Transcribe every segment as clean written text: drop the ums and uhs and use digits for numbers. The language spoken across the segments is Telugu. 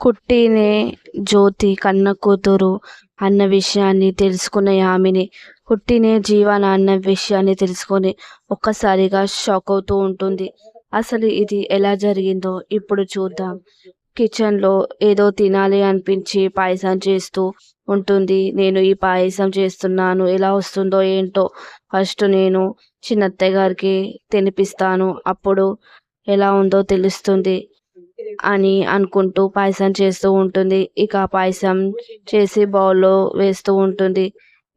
కుట్టినే జ్యోతి కన్న కూతురు అన్న విషయాన్ని తెలుసుకున్న యామిని కుట్టినే జీవన అన్న విషయాన్ని తెలుసుకొని ఒక్కసారిగా షాక్ అవుతూ ఉంటుంది. అసలు ఇది ఎలా జరిగిందో ఇప్పుడు చూద్దాం. కిచెన్లో ఏదో తినాలి అనిపించి పాయసం చేస్తూ ఉంటుంది. నేను ఈ పాయసం చేస్తున్నాను, ఎలా వస్తుందో ఏంటో, ఫస్ట్ నేను చిన్నత్తయ్య గారికి తినిపిస్తాను, అప్పుడు ఎలా ఉందో తెలుస్తుంది అని అనుకుంటూ పాయసం చేస్తూ ఉంటుంది. ఇక పాయసం చేసి బౌల్లో వేస్తూ ఉంటుంది.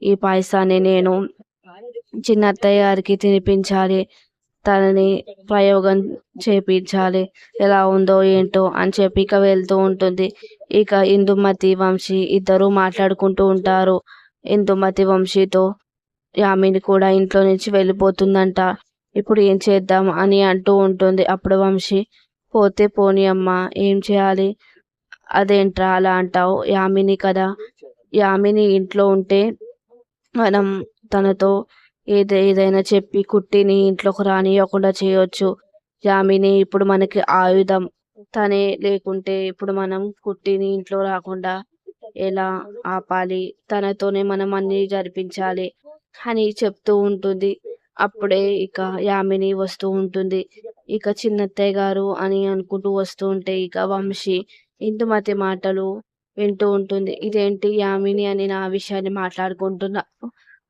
ఈ పాయసాన్ని నేను చిన్న అత్తయ్య గారికి తినిపించాలి, తనని ప్రయోగం చేపించాలి, ఎలా ఉందో ఏంటో అని చెప్పి ఇక వెళ్తూ ఉంటుంది. ఇక ఇందుమతి వంశీ ఇద్దరు మాట్లాడుకుంటూ ఉంటారు. ఇందుమతి వంశీతో యామిని కూడా ఇంట్లో నుంచి వెళ్ళిపోతుందంట. ఇప్పుడు ఏం చేద్దాం అని అంటూ ఉంటుంది. అప్పుడు వంశీ, పోతే పోనీ అమ్మా, ఏం చేయాలి, అదేంట్రా అలా అంటావు, యామిని కదా, యామిని ఇంట్లో ఉంటే మనం తనతో ఏదైనా చెప్పి కుట్టిని ఇంట్లోకి రానియకుండా చేయొచ్చు. యామిని ఇప్పుడు మనకి ఆయుధం, తనే లేకుంటే ఇప్పుడు మనం కుట్టిని ఇంట్లో రాకుండా ఎలా ఆపాలి, తనతోనే మనం అన్నీ జరిపించాలి అని చెప్తూ ఉంటుంది. అప్పుడే ఇక యామిని వస్తూ ఉంటుంది. ఇక చిన్నత్తయ్య గారు అని అనుకుంటూ వస్తూ ఉంటే ఇక వంశీ ఇందుమతి మాటలు వింటూ ఉంటుంది. ఇదేంటి యామిని అని నా విషయాన్ని మాట్లాడుకుంటున్నా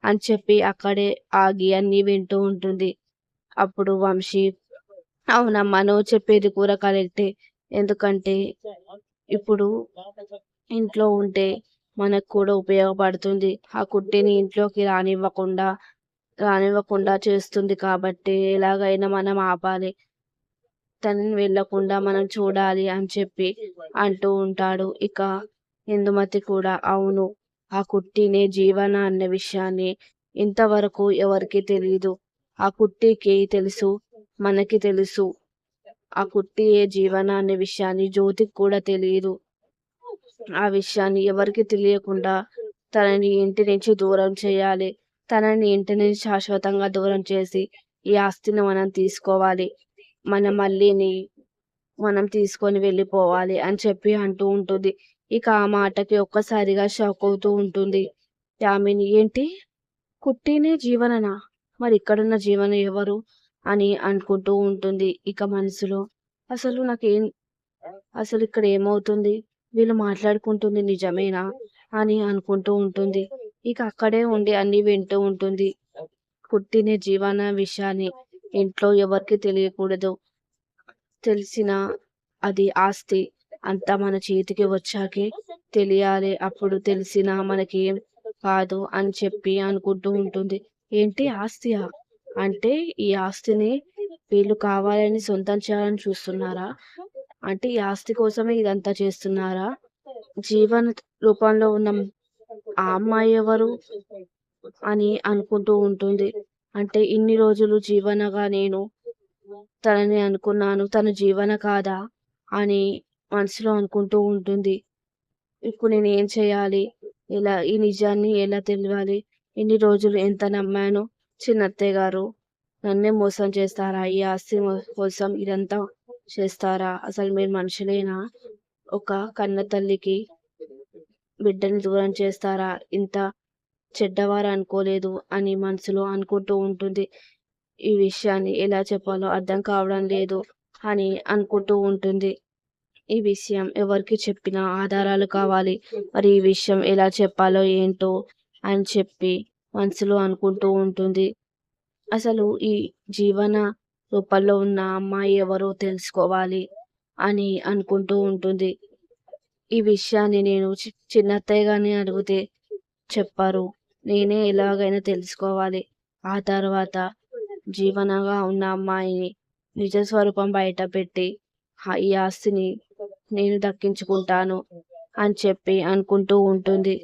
అని చెప్పి అక్కడే ఆగి అన్నీ వింటూ ఉంటుంది. అప్పుడు వంశీ, అవునమ్మా, నువ్వు చెప్పేది కూడా కరెక్టే. ఎందుకంటే ఇప్పుడు ఇంట్లో ఉంటే మనకు కూడా ఉపయోగపడుతుంది. ఆ కుట్టిని ఇంట్లోకి రానివ్వకుండా చేస్తుంది కాబట్టి ఎలాగైనా మనం ఆపాలి, తనని వెళ్ళకుండా మనం చూడాలి అని చెప్పి అంటూ ఉంటాడు. ఇక ఇందుమతి కూడా, అవును, ఆ కుట్టినే జీవన అన్న విషయాన్ని ఇంతవరకు ఎవరికి తెలీదు. ఆ కుట్టికి తెలుసు, మనకి తెలుసు. ఆ కుట్టియే జీవన అనే విషయాన్ని జ్యోతికి కూడా తెలియదు. ఆ విషయాన్ని ఎవరికి తెలియకుండా తనని ఇంటి నుంచి దూరం చేయాలి. తనని ఇంటి నుంచి శాశ్వతంగా దూరం చేసి ఈ ఆస్తిని మనం తీసుకోవాలి, మన మళ్ళీని మనం తీసుకొని వెళ్ళిపోవాలి అని చెప్పి అంటూ ఉంటుంది. ఇక ఆ మాటకి ఒక్కసారిగా షాక్ అవుతూ ఉంటుంది యామిని. ఏంటి, కుట్టినే జీవననా, మరి ఇక్కడున్న జీవన ఎవరు అని అనుకుంటూ ఉంటుంది. ఇక మనసులో అసలు నాకేం, అసలు ఇక్కడ ఏమవుతుంది, వీళ్ళు మాట్లాడుకుంటుంది నిజమేనా అని అనుకుంటూ ఉంటుంది. ఇక అక్కడే ఉండి అన్ని వింటూ ఉంటుంది. కుట్టిన జీవన విషయాన్ని ఇంట్లో ఎవరికి తెలియకూడదు, తెలిసిన అది ఆస్తి అంతా మన చేతికి వచ్చాకే తెలియాలి, అప్పుడు తెలిసినా మనకేం కాదు అని చెప్పి అనుకుంటూ ఉంటుంది. ఏంటి, ఆస్తియా, అంటే ఈ ఆస్తిని వీళ్ళు కావాలని సొంతం చేయాలని చూస్తున్నారా, అంటే ఈ ఆస్తి కోసమే ఇదంతా చేస్తున్నారా, జీవన రూపంలో ఉన్న ఆ అమ్మాయి ఎవరు అని అనుకుంటూ ఉంటుంది. అంటే ఇన్ని రోజులు జీవనగా నేను తనని అనుకున్నాను, తను జీవన కాదా అని మనసులో అనుకుంటూ ఉంటుంది. ఇప్పుడు నేను ఏం చేయాలి, ఇలా ఈ నిజాన్ని ఎలా తెలియాలి, ఇన్ని రోజులు ఎంత నమ్మాను, చిన్నత్తయ్య గారు నన్నే మోసం చేస్తారా, ఈ ఆస్తి కోసం ఇదంతా చేస్తారా, అసలు మీరు మనుషులేనా, ఒక కన్న తల్లికి బిడ్డని దూరం చేస్తారా, ఇంత చెడ్డవారు అనుకోలేదు అని మనసులో అనుకుంటూ ఉంటుంది. ఈ విషయాన్ని ఎలా చెప్పాలో అర్థం కావడం లేదు అని అనుకుంటూ ఉంటుంది. ఈ విషయం ఎవరికి చెప్పినా ఆధారాలు కావాలి, మరి ఈ విషయం ఎలా చెప్పాలో ఏంటో అని చెప్పి మనసులో అనుకుంటూ ఉంటుంది. అసలు ఈ జీవన రూపంలో ఉన్న అమ్మాయి ఎవరో తెలుసుకోవాలి అని అనుకుంటూ ఉంటుంది. ఈ విషయాన్ని నేను చిన్నత్తయ్య గారిని అడిగితే చెప్పారు, నేనే ఎలాగైనా తెలుసుకోవాలి, ఆ తర్వాత జీవనగా ఉన్న అమ్మాయిని నిజ స్వరూపం బయట పెట్టి ఈ ఆస్తిని నేను దక్కించుకుంటాను అని చెప్పి అనుకుంటూ ఉంటుంది.